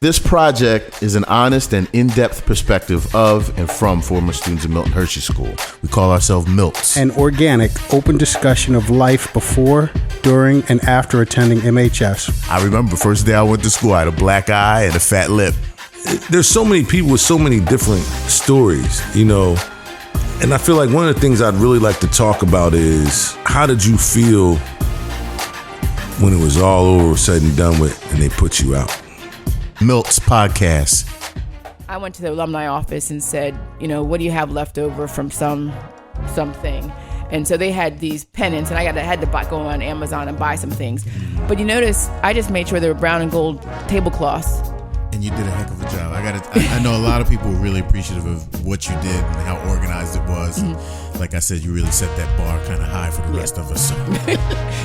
This project is an honest and in-depth perspective of and from former students of Milton Hershey School. We call ourselves Milts. An organic, open discussion of life before, during, and after attending MHS. I remember the first day I went to school, I had a black eye and a fat lip. There's so many people with so many different stories, you know, and I feel like one of the things I'd really like to talk about is how did you feel when it was all over, said and done with, and they put you out? Milt's podcast. I went to the alumni office and said, you know, what do you have left over from something? And so they had these pennants, and I had to go on Amazon and buy some things. But you notice, I just made sure they were brown and gold tablecloths. And you did a heck of a job. I know a lot of people were really appreciative of what you did and how organized it was. Mm-hmm. Like I said, you really set that bar kind of high for the rest of us. So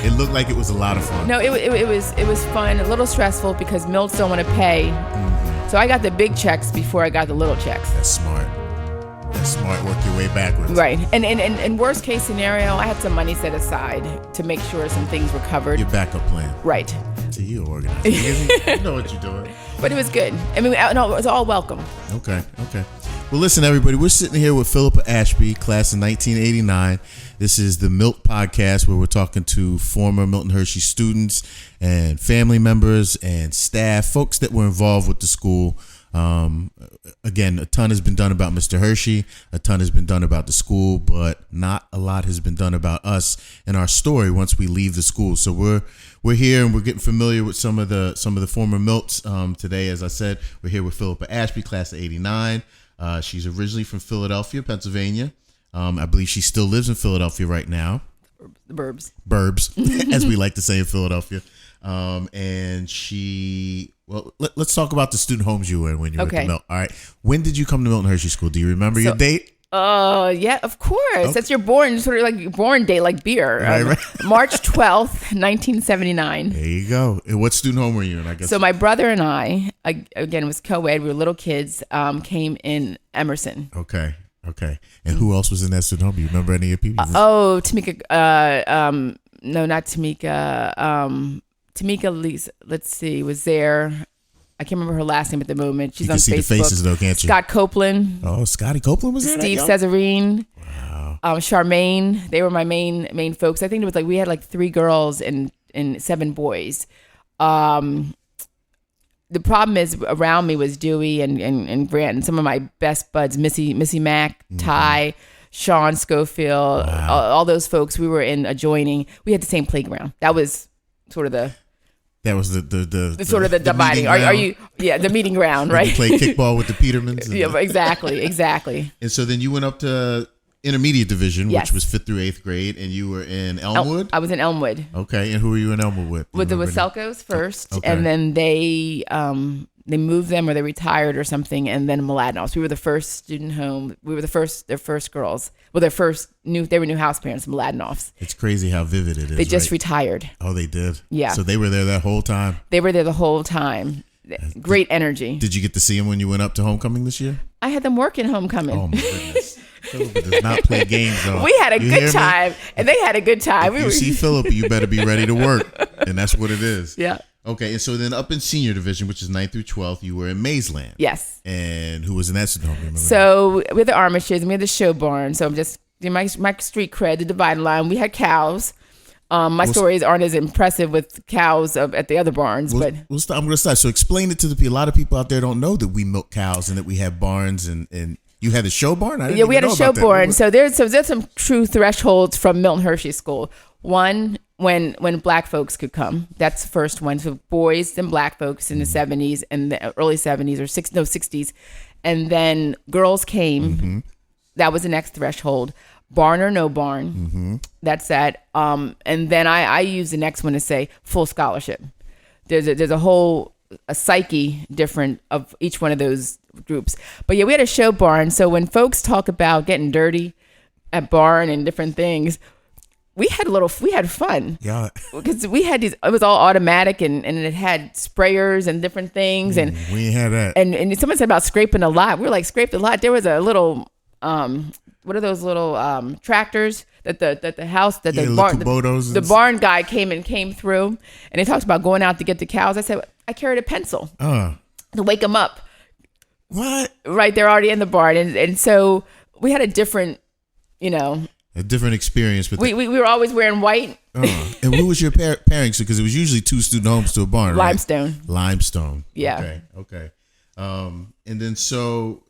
it looked like it was a lot of fun. No, it was fun, a little stressful because Milts don't want to pay. Mm-hmm. So I got the big checks before I got the little checks. That's smart. Work your way backwards. Right. And worst case scenario, I had some money set aside to make sure some things were covered. Your backup plan. Right. So you organized. You know what you're doing. But it was good. I mean, no, it was all welcome. Okay. Well, listen, everybody. We're sitting here with Phillipa Ashby, class of 1989. This is the Milt podcast, where we're talking to former Milton Hershey students and family members and staff, folks that were involved with the school. Again, a ton has been done about Mr. Hershey. A ton has been done about the school, but not a lot has been done about us and our story once we leave the school. So we're here and we're getting familiar with some of the former Milts. Today, as I said, we're here with Phillipa Ashby, class of 89. She's originally from Philadelphia, Pennsylvania. I believe she still lives in Philadelphia right now. The burbs, as we like to say in Philadelphia. And she, let's talk about the student homes you were in when you went to Milton. All right. When did you come to Milton Hershey School? Do you remember your date? Yeah, of course. Okay. That's your sort of like your born date, like beer. Right. March 12th, 1979. There you go. And what student home were you in, I guess? So my brother and I, again, it was co-ed. We were little kids, came in Emerson. Okay. And who else was in that student home? Do you remember any of your people? Tamika. No, not Tamika. Tamika, Lisa, let's see, was there. I can't remember her last name at the moment. She's on Facebook. You can see the faces, though, can't you? Scott Copeland. Oh, Scotty Copeland was there? Steve Cesarine. Wow. Charmaine. They were my main folks. I think it was we had 3 girls and 7 boys. The problem is around me was Dewey and Grant and some of my best buds, Missy Mack, Ty, Sean Schofield, all those folks. We were in adjoining. We had the same playground. That was sort of the sort of the dividing. Are you? Yeah, the meeting ground, right? You play kickball with the Petermans. Yeah, exactly. And so then you went up to intermediate division, which was 5th through 8th grade, and you were in Elmwood. I was in Elmwood. Okay, and who were you in Elmwood with? With the Waselkos first, and then they moved them or they retired or something, and then Mladenovs. We were the first student home. We were their first girls. Well, they were new house parents, Mladenovs. It's crazy how vivid it is. They just retired. Oh, they did? Yeah. So they were there that whole time? They were there the whole time. Great energy. Did you get to see them when you went up to homecoming this year? I had them working homecoming. Oh, my goodness. Phillipa does not play games, though. We had a good time, and they had a good time. If you see Phillipa, you better be ready to work, and that's what it is. Yeah. Okay, and so then up in senior division, which is 9th through 12th, you were in Maysland. Yes. And who was in that student home? So we had the Armishes, and we had the show barn. So I'm just my street cred, the dividing line. We had cows. My stories aren't as impressive with cows at the other barns, but I'm going to start. So explain it to the people. A lot of people out there don't know that we milk cows and that we have barns and you had a show barn? We had a show barn. So there's some true thresholds from Milton Hershey School. One, when black folks could come. That's the first one. So boys and black folks in the 70s and the early 70s or 60s. And then girls came. Mm-hmm. That was the next threshold. Barn or no barn. Mm-hmm. That's that. And then I use the next one to say full scholarship. There's a whole psyche different of each one of those groups. But yeah, we had a show barn. So when folks talk about getting dirty at barn and different things, we had fun. Yeah. Because we had it was all automatic and it had sprayers and different things. And we had that. And someone said about scraping a lot. We were like, scraped a lot. There was a little, what are those little tractors that the barn guy came through, and they talked about going out to get the cows. I said, I carried a pencil. to wake them up. What? Right, they're already in the barn, and so we had a different, a different experience. With we were always wearing white. And who was your parents? Because it was usually 2 student homes to a barn, right? Limestone. Yeah. Okay. And then so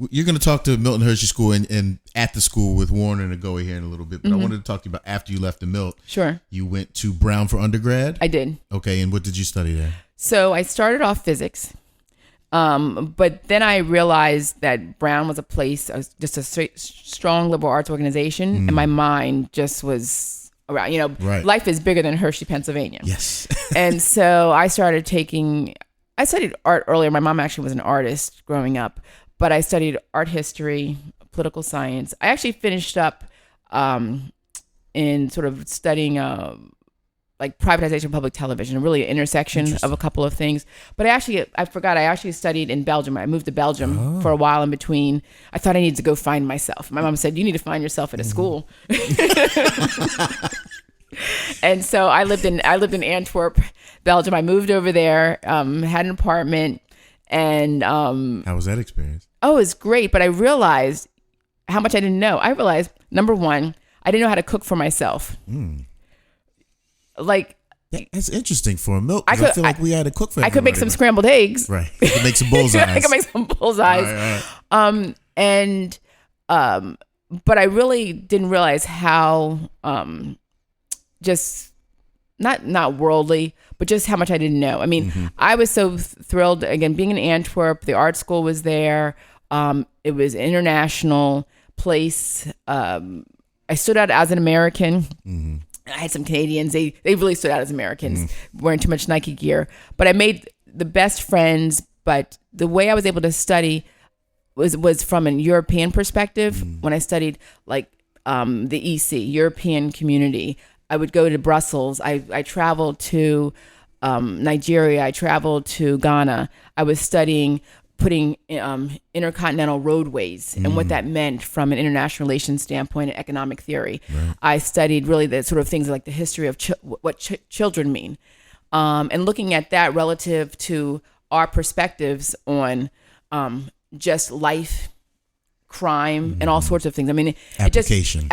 you're going to talk to Milton Hershey School and at the school with Warner and Agoe here in a little bit, but I wanted to talk to you about after you left the Milt. Sure. You went to Brown for undergrad? I did. Okay, and what did you study there? So I started off physics, but then I realized that Brown was a place, just a strong liberal arts organization, and my mind just was around, Right. Life is bigger than Hershey, Pennsylvania. Yes. And so I studied art earlier. My mom actually was an artist growing up, but I studied art history, political science. I actually finished up in sort of studying like privatization of public television, really an intersection of a couple of things. But I forgot, I actually studied in Belgium. I moved to Belgium for a while in between. I thought I needed to go find myself. My mom said, you need to find yourself at a school. And so I lived in Antwerp, Belgium. I moved over there, had an apartment, and How was that experience? oh, it was great. But I realized how much I didn't know. I realized, number one, I didn't know how to cook for myself. Like, That's interesting for a Milt. I feel like we had to cook for I could make some everybody. scrambled eggs. Right. You could make some bullseyes. I could make some bullseyes. Right. But I really didn't realize how just not worldly, but just how much I didn't know. I mean, I was so thrilled, again, being in Antwerp. The art school was there. It was an international place. I stood out as an American. I had some Canadians. They really stood out as Americans, wearing too much Nike gear. But I made the best friends. But the way I was able to study was from an European perspective. When I studied like the EC, European community, I would go to Brussels. I traveled to Nigeria. I traveled to Ghana. I was studying putting intercontinental roadways and what that meant from an international relations standpoint and economic theory. Right. I studied really the sort of things like the history of what children mean, and looking at that relative to our perspectives on just life, crime, and all sorts of things. I mean, application.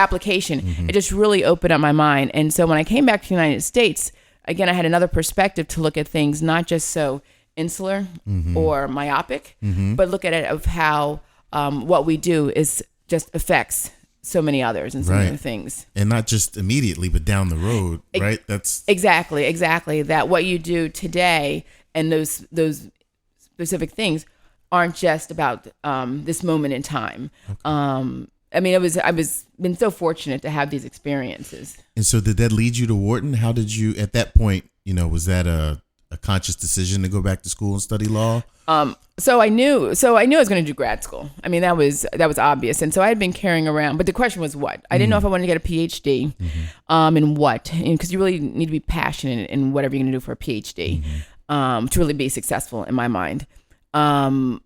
It just really opened up my mind. And so when I came back to the United States, again, I had another perspective to look at things, not just so insular or myopic, but look at it of how what we do is just affects so many others and so many things. And not just immediately, but down the road, right? That's exactly that what you do today and those specific things aren't just about this moment in time. Okay. I mean, I was been so fortunate to have these experiences. And so did that lead you to Wharton? How did you, at that point, was that a conscious decision to go back to school and study law? So I knew I was going to do grad school. I mean, that was obvious. And so I had been carrying around, but the question was what? I didn't know if I wanted to get a PhD, in what, because you really need to be passionate in whatever you're going to do for a PhD, to really be successful in my mind. I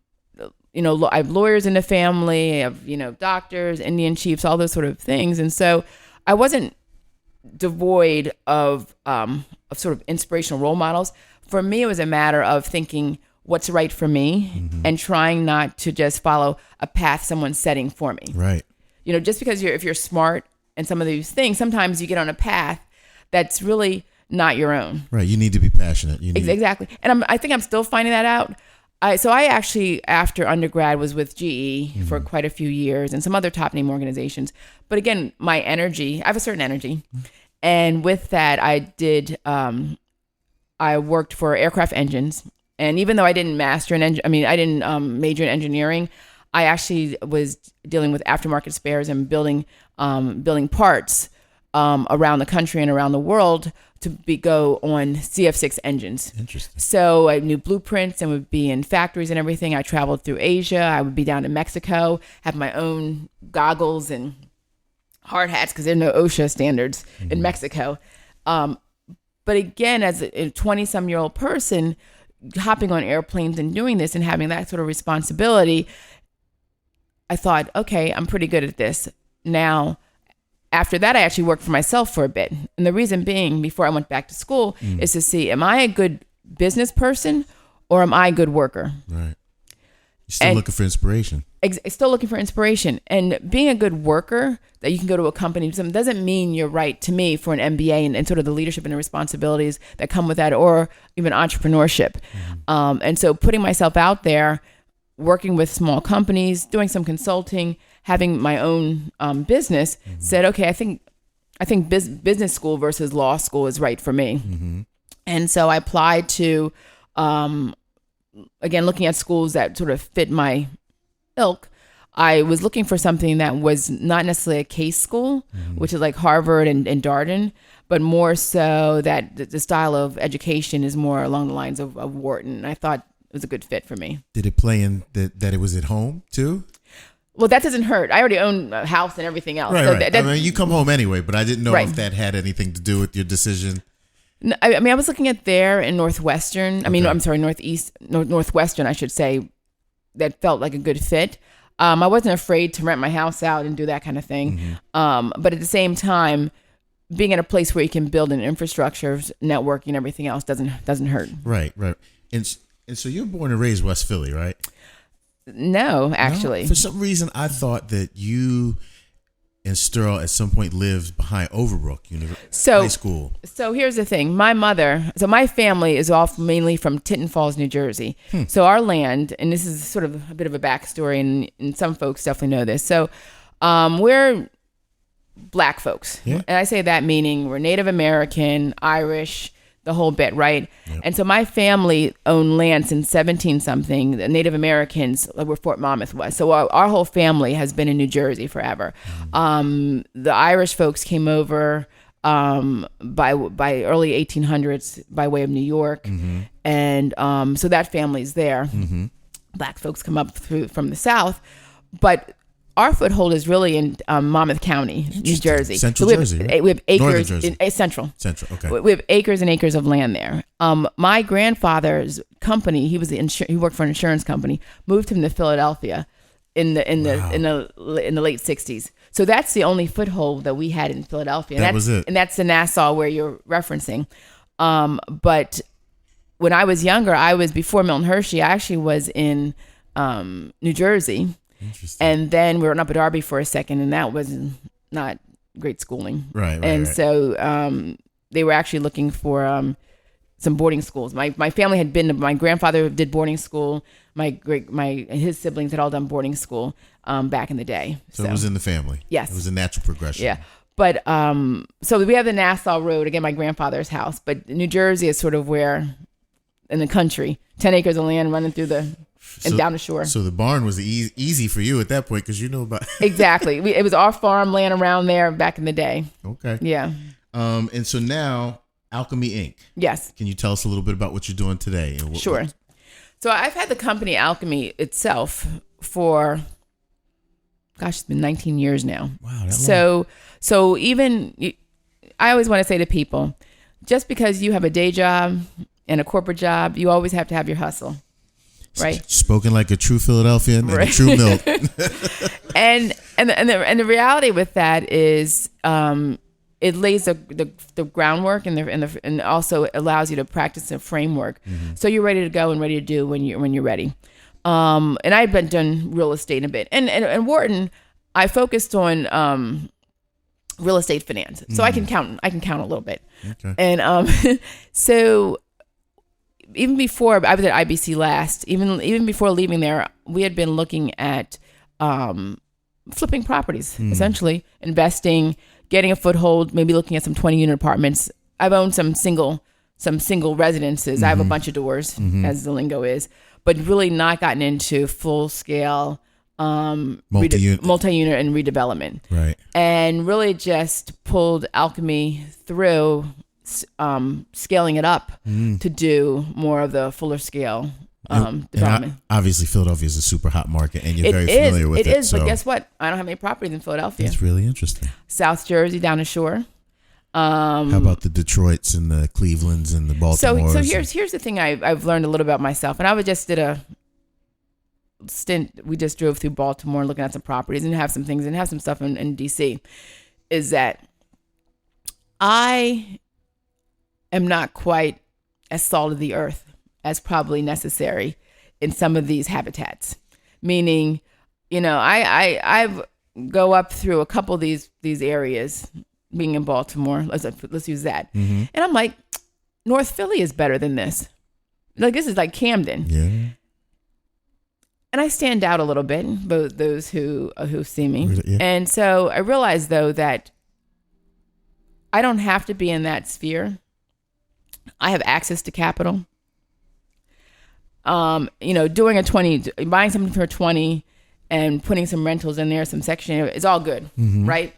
have lawyers in the family, I have, doctors, Indian chiefs, all those sort of things. And so I wasn't devoid of sort of inspirational role models. For me, it was a matter of thinking what's right for me and trying not to just follow a path someone's setting for me. Right. Just because if you're smart and some of these things, sometimes you get on a path that's really not your own. Right. You need to be passionate. Exactly. And I think I'm still finding that out. So I actually, after undergrad, was with GE for quite a few years and some other top name organizations. But again, my energy, I have a certain energy. And with that, I worked for aircraft engines. And even though I didn't major in engineering, I actually was dealing with aftermarket spares and building parts around the country and around the world to go on CF6 engines. Interesting. So I knew blueprints and would be in factories and everything. I traveled through Asia. I would be down in Mexico, have my own goggles and hard hats because there are no OSHA standards in Mexico. But again, as a 20-some-year-old person, hopping on airplanes and doing this and having that sort of responsibility, I thought, okay, I'm pretty good at this. Now, after that, I actually worked for myself for a bit. And the reason being, before I went back to school, is to see, am I a good business person or am I a good worker? Right. You're still looking for inspiration. Still looking for inspiration. And being a good worker, that you can go to a company, doesn't mean you're right to me for an MBA and sort of the leadership and the responsibilities that come with that, or even entrepreneurship. And so putting myself out there, working with small companies, doing some consulting, having my own business, said, okay, I think business school versus law school is right for me. And so I applied to, again, looking at schools that sort of fit my ilk. I was looking for something that was not necessarily a case school, which is like Harvard and Darden, but more so that the style of education is more along the lines of Wharton. And I thought it was a good fit for me. Did it play in that it was at home too? Well, that doesn't hurt. I already own a house and everything else. Right, so right. I mean, you come home anyway, but I didn't know Right. if that had anything to do with your decision. No, I mean, I was looking at there in Northwestern. I mean, Okay. I'm sorry, Northwestern, I should say, that felt like a good fit. I wasn't afraid to rent my house out and do that kind of thing. But at the same time, being in a place where you can build an infrastructure, networking, everything else doesn't hurt. Right, right. And so you're born and raised West Philly, right? No, actually. No? For some reason, I thought that you and Sterl at some point lived behind Overbrook High School. So here's the thing. My family is all mainly from Tinton Falls, New Jersey. So our land, and this is sort of a bit of a backstory, and some folks definitely know this. So we're Black folks. Yeah. And I say that meaning we're Native American, Irish, the whole bit, right? Yep. And so my family owned land since 17-something. The Native Americans, like where Fort Monmouth was. So our whole family has been in New Jersey forever. The Irish folks came over by early 1800s by way of New York. And so that family's there. Black folks come up from the South. But our foothold is really in Monmouth County, New Jersey. Central Jersey, right? We have acres Northern Jersey. in Central. Central, okay. We have acres and acres of land there. My grandfather's company, he worked for an insurance company, moved him to Philadelphia in the late 60s. So that's the only foothold that we had in Philadelphia. That was it. And that's the Nassau where you're referencing. But when I was younger, before Milton Hershey, I actually was in New Jersey. And then we were up at Darby for a second, and that was not great schooling. Right. And so they were actually looking for some boarding schools. My family had been. My grandfather did boarding school. His siblings had all done boarding school back in the day. So it was in the family. Yes. It was a natural progression. Yeah. But so we have the Nassau Road, again, my grandfather's house. But New Jersey is sort of where, in the country, 10 acres of land running through and down the shore. So the barn was easy for you at that point because you know about Exactly. It was our farmland around there back in the day. Okay. Yeah. And so now Alchemy Inc. Yes. Can you tell us a little bit about what you're doing today? And Sure. So I've had the company Alchemy itself for, it's been 19 years now. Wow. That long. So even, I always want to say to people, just because you have a day job and a corporate job, you always have to have your hustle. Right. Spoken like a true Philadelphian and a true Milt. and the reality with that is it lays the groundwork and also allows you to practice a framework. So you're ready to go and ready to do when you're ready. And I've been done real estate a bit. And Wharton, I focused on real estate finance. So I can count a little bit. Okay. And so even before I was at IBC last, even before leaving there, we had been looking at flipping properties, essentially investing, getting a foothold, maybe looking at some 20-unit apartments. I've owned some single residences. I have a bunch of doors, as the lingo is, but really not gotten into full scale multi-unit and redevelopment. Right. And really just pulled Alchemy through scaling it up to do more of the fuller scale development. Obviously, Philadelphia is a super hot market, and you're very familiar with it. It is, but guess what? I don't have any properties in Philadelphia. It's really interesting. South Jersey down the shore. How about the Detroits and the Clevelands and the Baltimores? So here's the thing I've learned a little about myself, and I just did a stint. We just drove through Baltimore looking at some properties and have some things and have some stuff in DC. Is that I am not quite as salt of the earth as probably necessary in some of these habitats. Meaning, I've go up through a couple of these areas, being in Baltimore. Let's use that. And I'm like, North Philly is better than this. Like, this is like Camden. Yeah. And I stand out a little bit, both those who see me. Yeah. And so I realized, though, that I don't have to be in that sphere. I have access to capital. Doing buying something for 20 and putting some rentals in there, some section, is all good, right?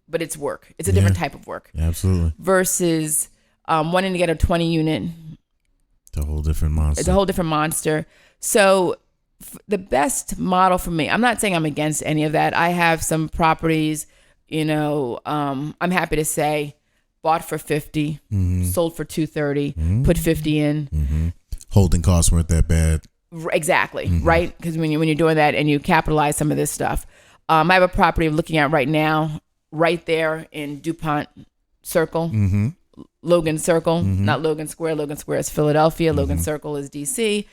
But it's work. It's a different type of work. Absolutely. Versus wanting to get a 20 unit. It's a whole different monster. It's a whole different monster. So the best model for me, I'm not saying I'm against any of that. I have some properties, I'm happy to say, bought for 50, sold for 230, put 50 in. Holding costs weren't that bad. Exactly, right? Because when you're doing that and you capitalize some of this stuff. I have a property I'm looking at right now, right there in DuPont Circle, Logan Circle, not Logan Square. Logan Square is Philadelphia. Logan Circle is DC.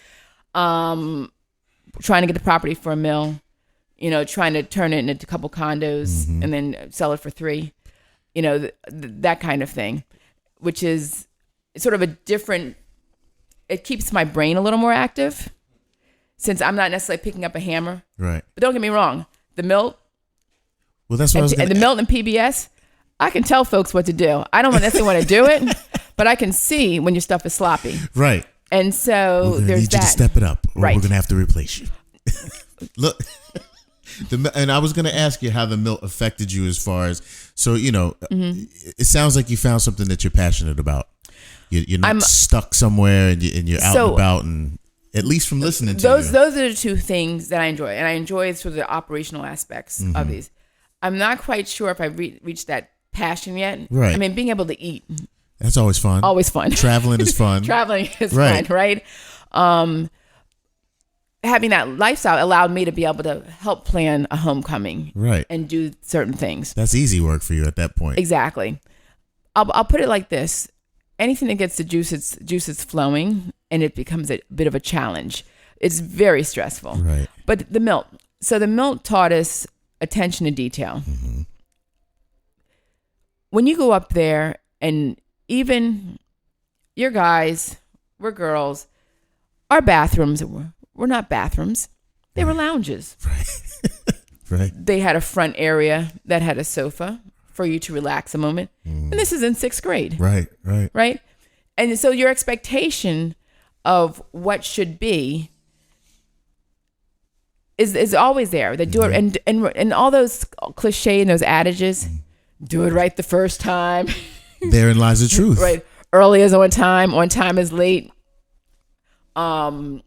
Trying to get the property for $1 million, trying to turn it into a couple condos and then sell it for $3 million, that kind of thing, which is sort of a different, it keeps my brain a little more active since I'm not necessarily picking up a hammer. Right. But don't get me wrong, the Milt, Well, that's what I was and the Milt and PBS, I can tell folks what to do. I don't necessarily want to do it, but I can see when your stuff is sloppy. Right. And so We're gonna there's need you that. to step it up, or Right. we're gonna have to replace you. Look, and I was gonna ask you how the Milt affected you as far as it sounds like you found something that you're passionate about. You're not stuck somewhere, and you're out and about, and at least from listening to those you. those are the two things that I enjoy, and I enjoy sort of the operational aspects of these. I'm not quite sure if I've reached that passion yet. Right. I mean, being able to eat, That's always fun. always fun. Traveling is fun. Traveling is Right. fun, right? Having that lifestyle allowed me to be able to help plan a homecoming, Right. and do certain things. That's easy work for you at that point. Exactly. I'll put it like this: anything that gets the juices flowing, and it becomes a bit of a challenge. It's very stressful. Right. But the Milt taught us attention to detail. When you go up there, and even your guys, we're girls, our bathrooms were not bathrooms. They were lounges. Right. They had a front area that had a sofa for you to relax a moment. And this is in 6th grade. Right. Right? And so your expectation of what should be is always there. They do it, and all those cliche and those adages, do it right the first time. Therein lies the truth. Right. Early is on time is late. And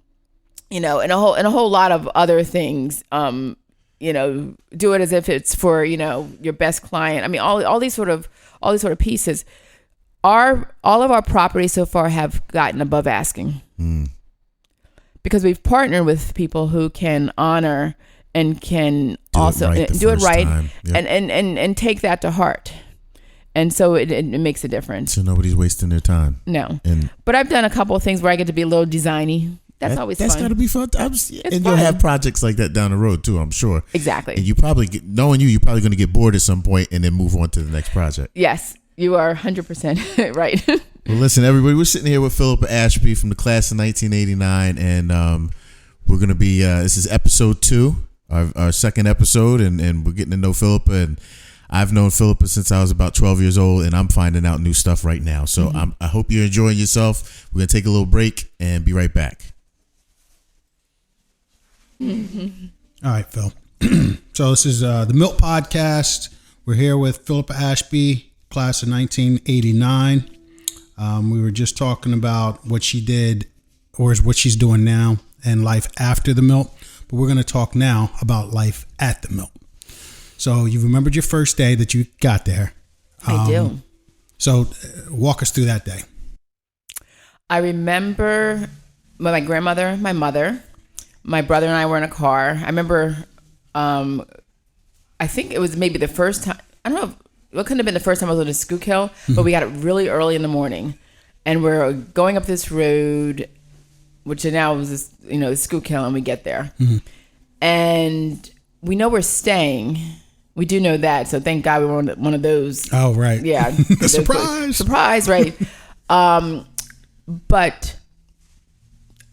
a whole lot of other things. Do it as if it's for, your best client. I mean, all these sort of pieces. All of our properties so far have gotten above asking. Because we've partnered with people who can honor and can also do it right and take that to heart. And so it makes a difference. So nobody's wasting their time. No. And but I've done a couple of things where I get to be a little designy. That's always fun. That's got to be fun. And fun. you'll have projects like that down the road too, I'm sure. Exactly. And you probably, knowing you're probably going to get bored at some point and then move on to the next project. Yes, you are 100% right. Well, listen, everybody, we're sitting here with Phillipa Ashby from the class of 1989, and we're going to be, this is episode 2, our second episode, and we're getting to know Phillipa, and I've known Phillipa since I was about 12 years old, and I'm finding out new stuff right now. So I hope you're enjoying yourself. We're going to take a little break and be right back. All right, Phil. So this is the Milt Podcast. We're here with Phillipa Ashby, class of 1989. We were just talking about what she did, or is what she's doing now, and life after the Milt. But we're going to talk now about life at the Milt. So you remembered your first day that you got there. I do. So walk us through that day. I remember my grandmother, my mother, my brother and I were in a car. I remember, I think it was maybe the first time, I don't know, it couldn't have been the first time I was on a Schuylkill, but we got it really early in the morning. And we're going up this road, which now is this, the Schuylkill, and we get there. Mm-hmm. And we know we're staying. We do know that, so thank God we were on one of those. Oh, right. Yeah. Surprise, right. But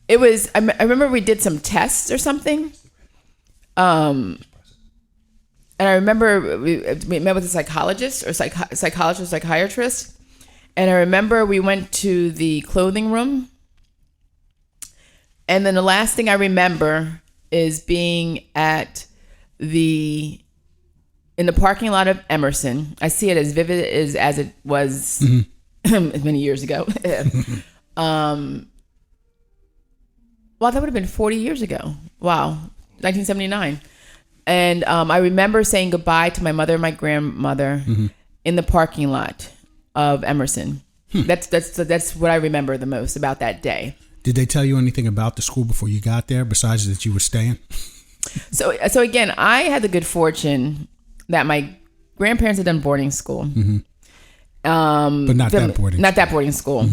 it was, I remember we did some tests or something. And I remember we met with a psychologist or psychiatrist. And I remember we went to the clothing room. And then the last thing I remember is being in the parking lot of Emerson. I see it as vivid as it was many years ago. Well, that would have been 40 years ago. Wow. 1979. And I remember saying goodbye to my mother and my grandmother in the parking lot of Emerson. That's what I remember the most about that day. Did they tell you anything about the school before you got there besides that you were staying? So again, I had the good fortune that my grandparents had done boarding school. But not that boarding school.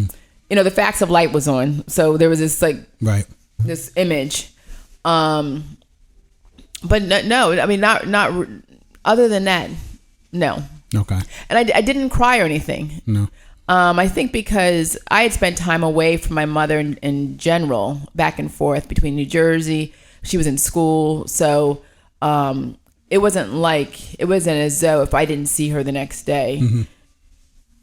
The Facts of Light was on. So there was this right. This image. But no, I mean, not other than that, no. Okay. And I didn't cry or anything. No. I think because I had spent time away from my mother in general, back and forth between New Jersey. She was in school. So it wasn't as though if I didn't see her the next day,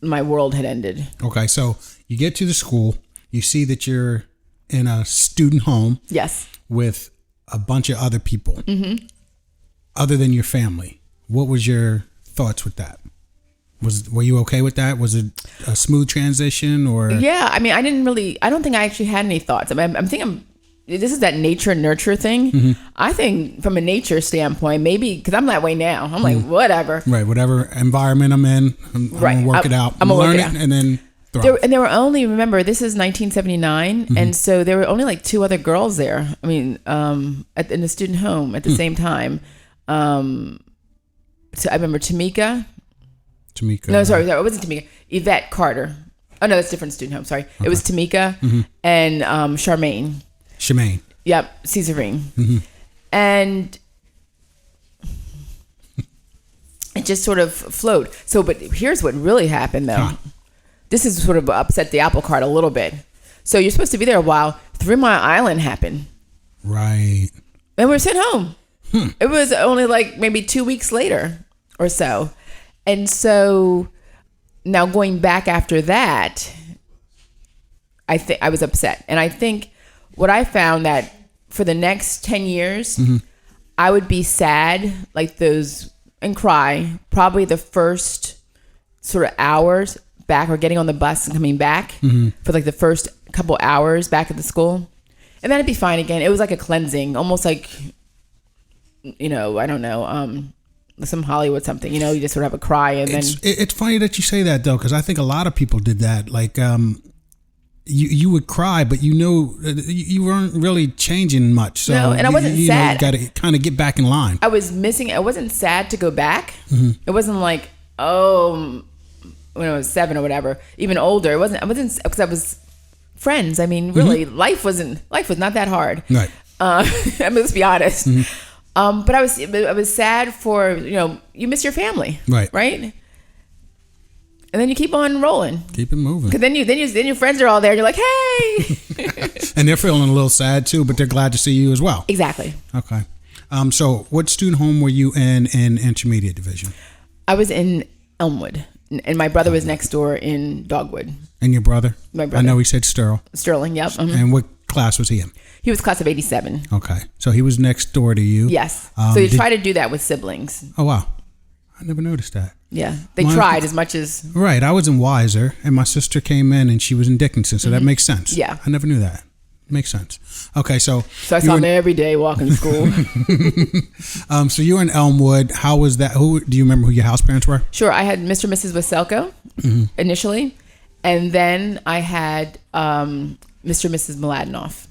my world had ended. Okay. So you get to the school, you see that you're in a student home. Yes. With a bunch of other people. Other than your family. What was your thoughts with that? Were you okay with that? Was it a smooth transition or? Yeah, I mean, I don't think I actually had any thoughts. I mean, I'm thinking this is that nature nurture thing. I think from a nature standpoint, maybe because I'm that way now. I'm like, whatever. Right, whatever environment I'm in, I'm gonna work it out. I'm gonna learn it and then thrive. There were only, remember, this is 1979, and so there were only like 2 other girls there. I mean, in the student home at the same time. So I remember Tamika. No, sorry, it wasn't Tamika. Yvette Carter. Oh no, that's a different student home. Sorry, it was Tamika and Charmaine. Yep, Caesarine. And it just sort of flowed. So, but here's what really happened though. This is sort of upset the apple cart a little bit. So you're supposed to be there a while. 3 Mile Island happened. Right. And we're sent home. It was only like maybe 2 weeks later or so. And so now going back after that, I think I was upset. And I think what I found that for the next 10 years, I would be sad like those and cry probably the first sort of hours back or getting on the bus and coming back for like the first couple hours back at the school. And then it'd be fine again. It was like a cleansing, almost like, I don't know, some Hollywood something, you just sort of have a cry and then. It's funny that you say that though, because I think a lot of people did that. Like, you would cry, but you weren't really changing much. So no, and I wasn't sad. You got to kind of get back in line. I wasn't sad to go back. It wasn't like, when I was 7 or whatever, even older. I wasn't because I was friends. I mean, really, life was not that hard. Right. I mean, let's be honest. But I was sad for, you miss your family. Right. And then you keep on rolling. Keep it moving. Because then your friends are all there. And you're like, hey. And they're feeling a little sad too, but they're glad to see you as well. Exactly. Okay. So what student home were you in intermediate division? I was in Elmwood, and my brother was next door in Dogwood. And your brother? My brother. I know he said Sterling. Yep. And what class was he in? He was class of 87. Okay. So he was next door to you? Yes. So you try to do that with siblings. Oh, wow. I never noticed that. Yeah. They tried as much as... Right. I was in Weiser, and my sister came in, and she was in Dickinson, so that makes sense. Yeah. I never knew that. Makes sense. Okay, so I saw him every day walking to school. So you were in Elmwood. How was that? Do you remember who your house parents were? Sure. I had Mr. and Mrs. Waselko initially, and then I had Mr. and Mrs. Mladenoff.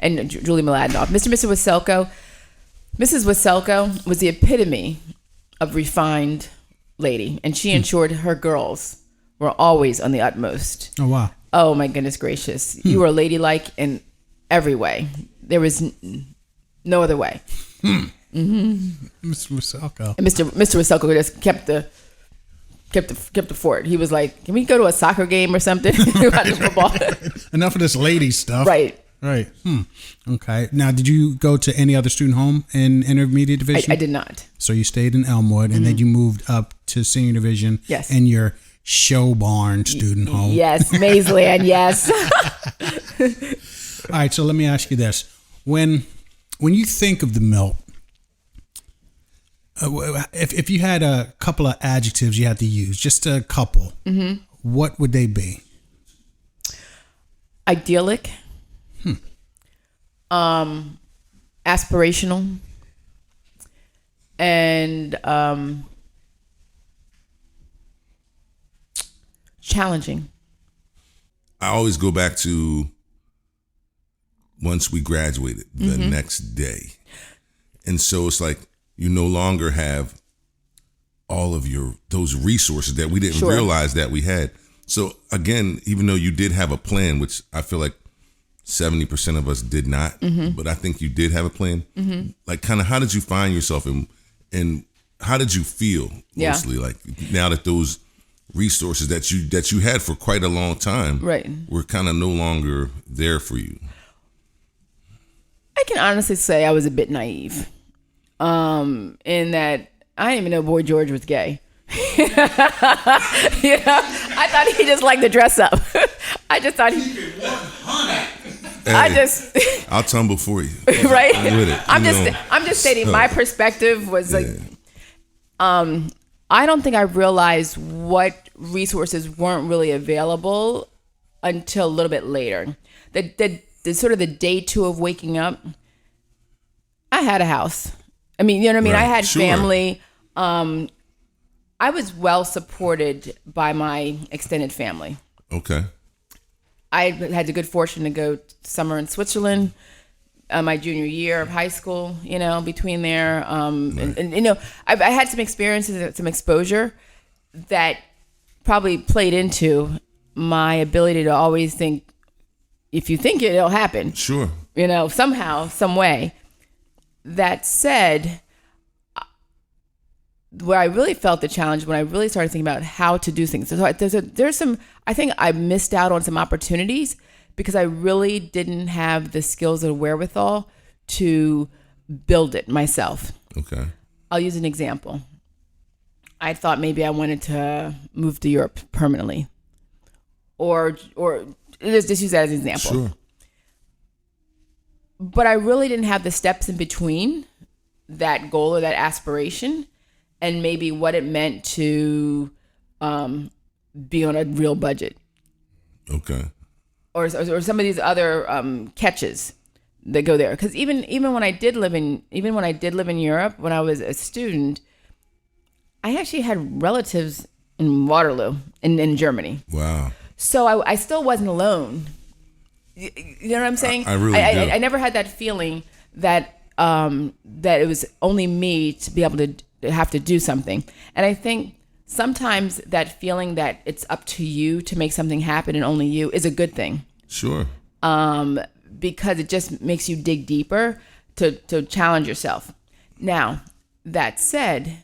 And Julie Mladenoff. Mr. and Mrs. Waselko. Mrs. Waselko was the epitome of refined lady, and she ensured her girls were always on the utmost. Oh, wow. Oh my goodness gracious. You were ladylike in every way. There was no other way. Mr. Waselko. And Mr. Waselko just kept the fort. He was like, "Can we go to a soccer game or something?" Football. Enough of this lady stuff. Right. Okay. Now, did you go to any other student home in intermediate division? I did not. So you stayed in Elmwood, and then you moved up to senior division. Yes. In your show barn student home. Yes, Maysland. Yes. All right. So let me ask you this: when you think of the Milt, if you had a couple of adjectives you had to use, just a couple, what would they be? Idyllic. Aspirational. And challenging. I always go back to once we graduated, the next day. And so it's like you no longer have all of those resources that we didn't realize that we had. So again, even though you did have a plan, which I feel like 70% of us did not, but I think you did have a plan. Like, kind of, how did you find yourself and how did you feel mostly? Like, now that those resources that you had for quite a long time, were kind of no longer there for you. I can honestly say I was a bit naive, in that I didn't even know Boy George was gay. I thought he just liked to dress up. I just thought he. Hey, I'll tumble for you. Right? With it, I'm just stating my perspective was like, I don't think I realized what resources weren't really available until a little bit later. The sort of the day two of waking up, I had a house. I mean, you know what I mean? Right. I had Sure. family. I was well supported by my extended family. Okay. I had the good fortune to go summer in Switzerland, my junior year of high school, between there. And I had some experiences, some exposure that probably played into my ability to always think, if you think it, it'll happen. Sure. Somehow, some way. That said, where I really felt the challenge when I really started thinking about how to do things. So there's some, I think I missed out on some opportunities because I really didn't have the skills or wherewithal to build it myself. Okay. I'll use an example. I thought maybe I wanted to move to Europe permanently, or just use that as an example. Sure. But I really didn't have the steps in between that goal or that aspiration, and maybe what it meant to be on a real budget. Okay. Or some of these other catches that go there. Because even when I did live in Europe, when I was a student, I actually had relatives in Waterloo in Germany. Wow. So I still wasn't alone. You know what I'm saying? I really do. I never had that feeling that it was only me to be able to have to do something. And I think sometimes that feeling that it's up to you to make something happen and only you is a good thing. Sure. Because it just makes you dig deeper to challenge yourself. Now, that said,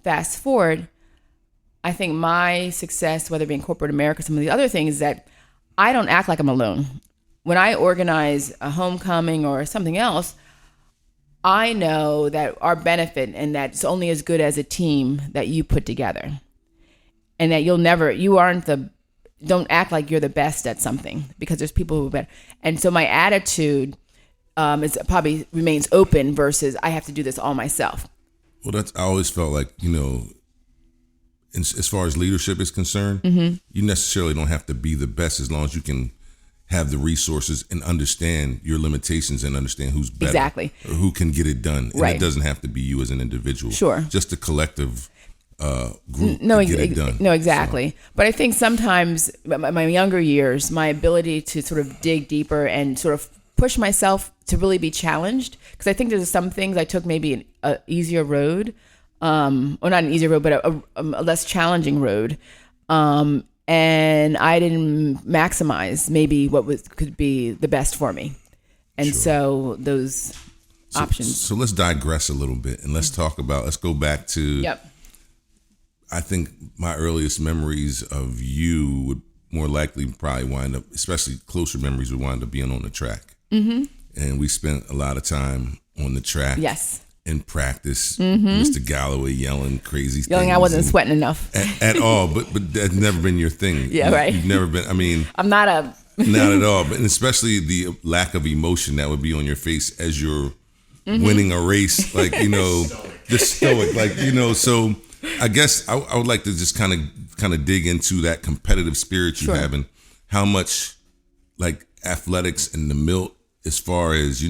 fast forward, I think my success, whether it be in corporate America, some of the other things, is that I don't act like I'm alone. When I organize a homecoming or something else, I know that our benefit and that it's only as good as a team that you put together. And that don't act like you're the best at something, because there's people who are better. And so my attitude is probably remains open versus I have to do this all myself. Well, I always felt like, as far as leadership is concerned, you necessarily don't have to be the best as long as you can have the resources and understand your limitations and understand who's better. Exactly. Or who can get it done. And Right. it doesn't have to be you as an individual. Sure. Just a collective group No, to get it done. No, exactly. So. But I think sometimes my younger years, my ability to sort of dig deeper and sort of push myself to really be challenged, because I think there's some things I took maybe an easier road, or not an easier road, but a less challenging road. and I didn't maximize maybe what could be the best for me. And so those options. So let's digress a little bit and let's go back to, Yep. I think my earliest memories of you would more likely probably wind up, especially closer memories would wind up being on the track. Mm-hmm. And we spent a lot of time on the track. Yes. In practice, Mr. Galloway yelling crazy things. Yelling I wasn't sweating enough. At all, but that's never been your thing. Yeah, right. You've never been, I mean. I'm not a... Not at all, but especially the lack of emotion that would be on your face as you're winning a race, like, just stoic, like, so I guess I would like to just kind of dig into that competitive spirit you have and how much like athletics and the Milt as far as,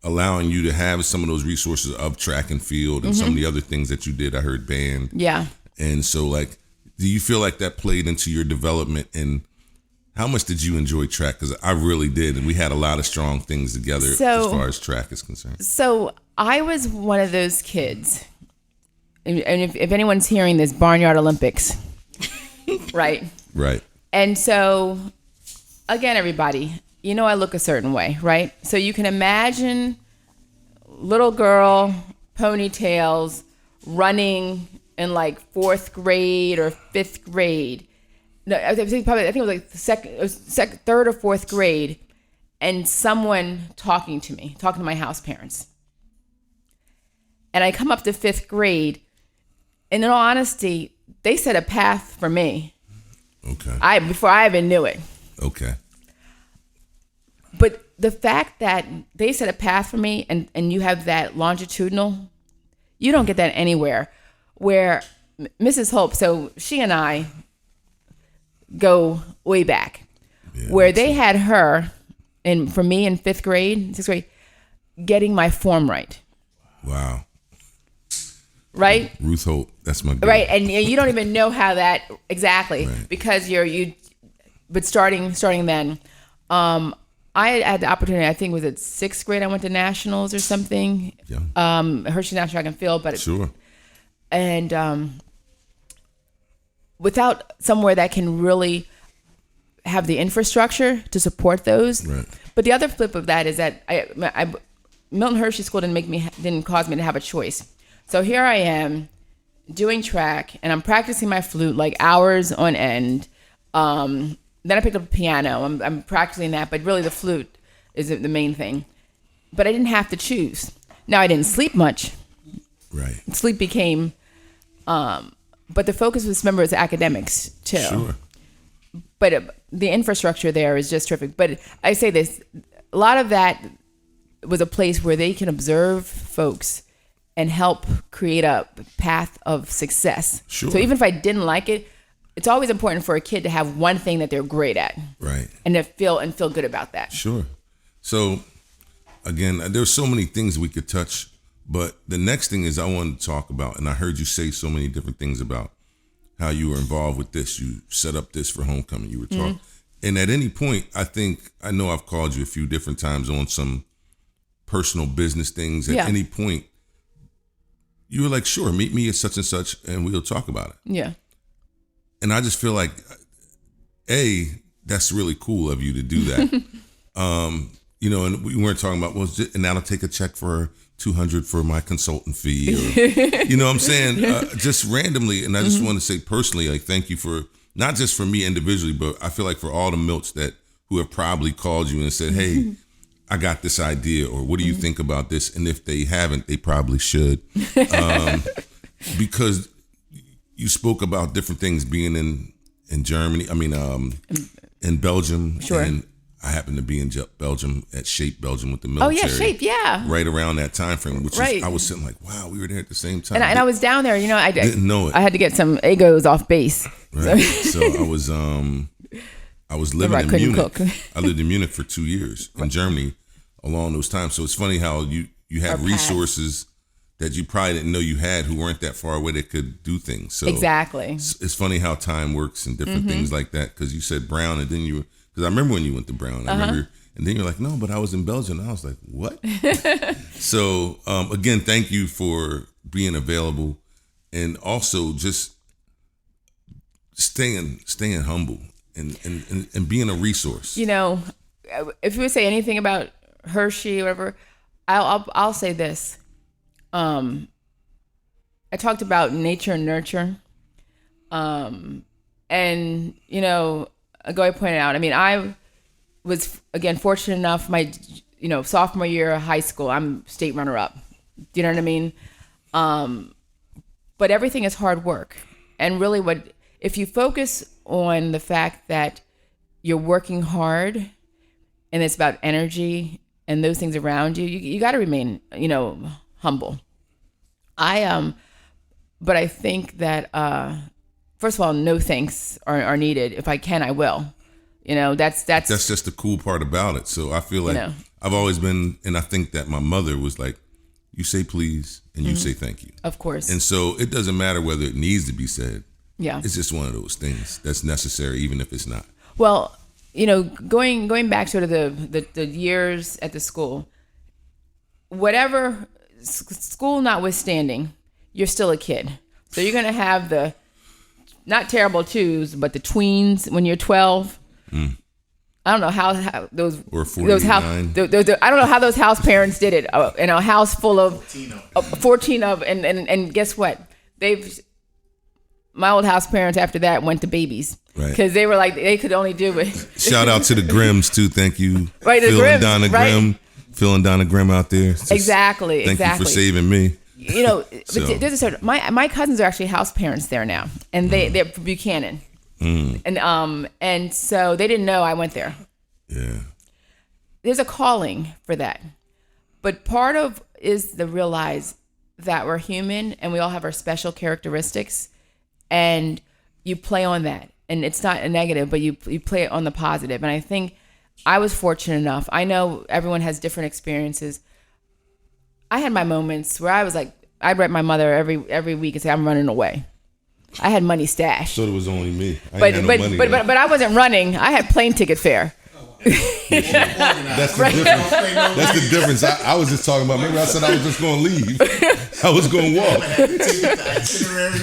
allowing you to have some of those resources of track and field and some of the other things that you did. I heard band. Yeah. And so like, do you feel like that played into your development, and how much did you enjoy track? Because I really did, and we had a lot of strong things together as far as track is concerned. So I was one of those kids, and if anyone's hearing this, Barnyard Olympics, right? Right. And so, again, everybody, I look a certain way, right? So you can imagine little girl, ponytails, running in like 4th grade or 5th grade. No, I think it was like third or 4th grade, and someone talking to my house parents. And I come up to 5th grade, and in all honesty, they set a path for me. Okay. Before I even knew it. Okay. But the fact that they set a path for me, and you have that longitudinal, you don't get that anywhere. Where Mrs. Hope, so she and I go way back, where they had her, and for me in 6th grade, getting my form right. Wow. Right? Ruth Hope, that's my girl. Right, and you don't even know how that exactly, because but starting then, I had the opportunity, I think was it 6th grade, I went to nationals or something. Yeah. Hershey National Track and Field, but sure. And without somewhere that can really have the infrastructure to support those. Right. But the other flip of that is that Milton Hershey School didn't cause me to have a choice. So here I am doing track, and I'm practicing my flute like hours on end. Then I picked up a piano. I'm practicing that, but really the flute is the main thing. But I didn't have to choose. Now I didn't sleep much. Right. Sleep became, but the focus was, remember, is academics too. Sure. But the infrastructure there is just terrific. But I say this, a lot of that was a place where they can observe folks and help create a path of success. Sure. So even if I didn't like it, it's always important for a kid to have one thing that they're great at. Right. And to feel good about that. Sure. So again, there's so many things we could touch, but the next thing is I wanted to talk about, and I heard you say so many different things about how you were involved with this. You set up this for homecoming. You were talking. Mm-hmm. And at any point, I know I've called you a few different times on some personal business things. At any point, you were like, sure, meet me at such and such, and we'll talk about it. Yeah. And I just feel like, that's really cool of you to do that. And we weren't talking about, and that'll take a check for $200 for my consultant fee, or, you know what I'm saying? Just randomly. And I just want to say personally, like, thank you for, not just for me individually, but I feel like for all the Milts who have probably called you and said, hey, I got this idea, or what do you think about this? And if they haven't, they probably should. Because you spoke about different things being in Germany, in Belgium. Sure. And I happened to be in Belgium at Shape Belgium with the military. Oh yeah, Shape, yeah. Right around that time frame, which I was sitting like, wow, we were there at the same time. And I was down there, I didn't know it. I had to get some egos off base. Right. So I was living in Munich. I lived in Munich for 2 years in Germany along those times. So it's funny how you had resources that you probably didn't know you had, who weren't that far away that could do things. So exactly. It's funny how time works and different things like that. Because you said Brown, and then because I remember when you went to Brown. I remember, and then you're like, no, but I was in Belgium. And I was like, what? So again, thank you for being available, and also just staying humble and being a resource. You know, if you would say anything about Hershey or whatever, I'll say this. I talked about nature and nurture. And, you know, Goy pointed out, I mean, I was, again, fortunate enough, my, you know, sophomore year of high school, I'm state runner-up. Do you know what I mean? But everything is hard work. And really if you focus on the fact that you're working hard and it's about energy and those things around you, you got to remain, you know, humble. But I think that, first of all, no thanks are needed. If I can, I will. You know, that's just the cool part about it. So I feel like, you know, I've always been, and I think that my mother was like, you say please and you say thank you. Of course. And so it doesn't matter whether it needs to be said. Yeah. It's just one of those things that's necessary, even if it's not. Well, you know, going back sort of the years at the school, whatever, school notwithstanding, you're still a kid. So you're going to have the not terrible twos, but the tweens when you're 12. I don't know how those or 49. Those house, I don't know how those house parents did it in a house full of 14 of and guess what? My old house parents after that went to babies because they were like they could only do it. Shout out to the Grimms too. Thank you, right? Phil and Donna right? Grimm, Phil and Donna Grimm out there. Exactly. Thank you for saving me. You know, there's a certain, my cousins are actually house parents there now, and they're Buchanan, and so they didn't know I went there. Yeah, there's a calling for that, but part of is to realize that we're human and we all have our special characteristics, and you play on that, and it's not a negative, but you play it on the positive. And I think I was fortunate enough. I know everyone has different experiences. I had my moments where I was like, I'd write my mother every week and say, I'm running away. I had money stashed. So it was only me. But I wasn't running. I had plane ticket fare. That's the difference. That's the difference. I was just talking about, maybe I said I was just going to leave. I was going to walk.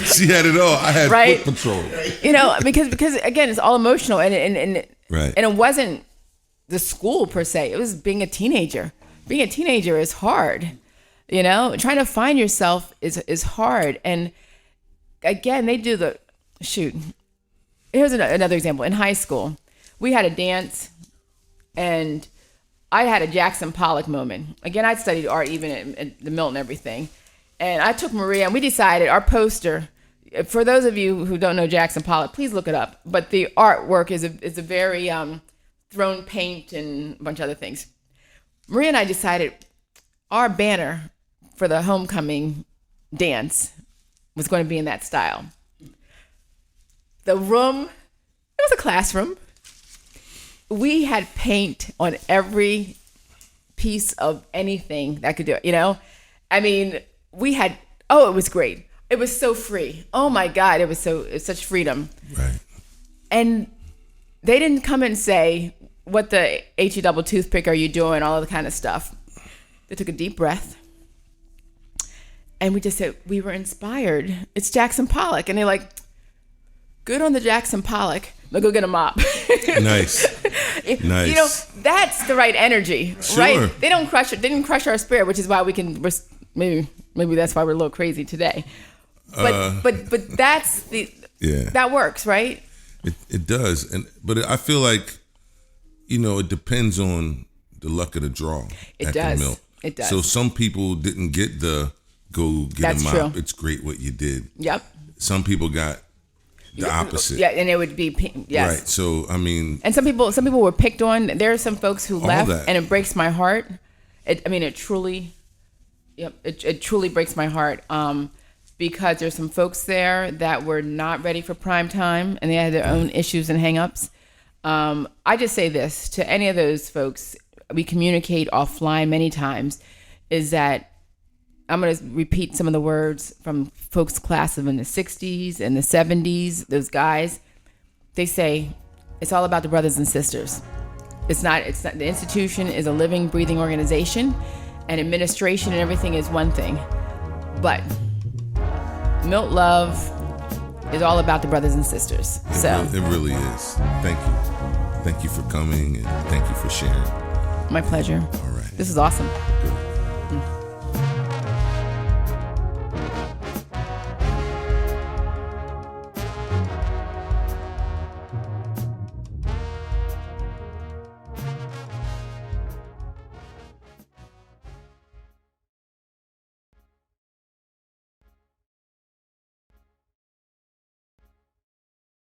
She had it all. I had foot patrol. You know, because again, it's all emotional. And it wasn't the school per se. It was being a teenager. Being a teenager is hard. You know, trying to find yourself is hard. And again, they do the shoot. Here's another example. In high school, we had a dance, and I had a Jackson Pollock moment. Again, I'd studied art even at the Milt and everything. And I took Maria, and we decided our poster. For those of you who don't know Jackson Pollock, please look it up. But the artwork is a very thrown paint and a bunch of other things. Maria and I decided our banner for the homecoming dance was going to be in that style. The room, it was a classroom. We had paint on every piece of anything that could do it, you know? I mean, we had, it was great. It was so free. Oh my God, it's such freedom. Right. And they didn't come and say, what the HE double toothpick are you doing? All of the kind of stuff. They took a deep breath. And we just said, we were inspired. It's Jackson Pollock. And they're like, good on the Jackson Pollock. Now go get a mop. Nice. Nice. You know, that's the right energy, sure. Right? They don't crush it. They didn't crush our spirit, which is why maybe that's why we're a little crazy today. But that's that works, right? It does. But I feel like, you know, it depends on the luck of the draw. It does. The Milt. It does. So some people didn't get the go get That's a mop. true. It's great what you did. Yep. Some people got the opposite. Yeah, and it would be yes. Right. So I mean, and some people were picked on. There are some folks who left, that. and it breaks my heart. It truly breaks my heart. Because there's some folks there that were not ready for prime time, and they had their own issues and hangups. I just say this to any of those folks. We communicate offline many times. Is that I'm going to repeat some of the words from folks' class of in the 60s and the 70s, those guys. They say, it's all about the brothers and sisters. It's not, the institution is a living, breathing organization, and administration and everything is one thing. But Milt love, is all about the brothers and sisters. It really is. Thank you for coming, and thank you for sharing. My pleasure. All right. This is awesome. Good.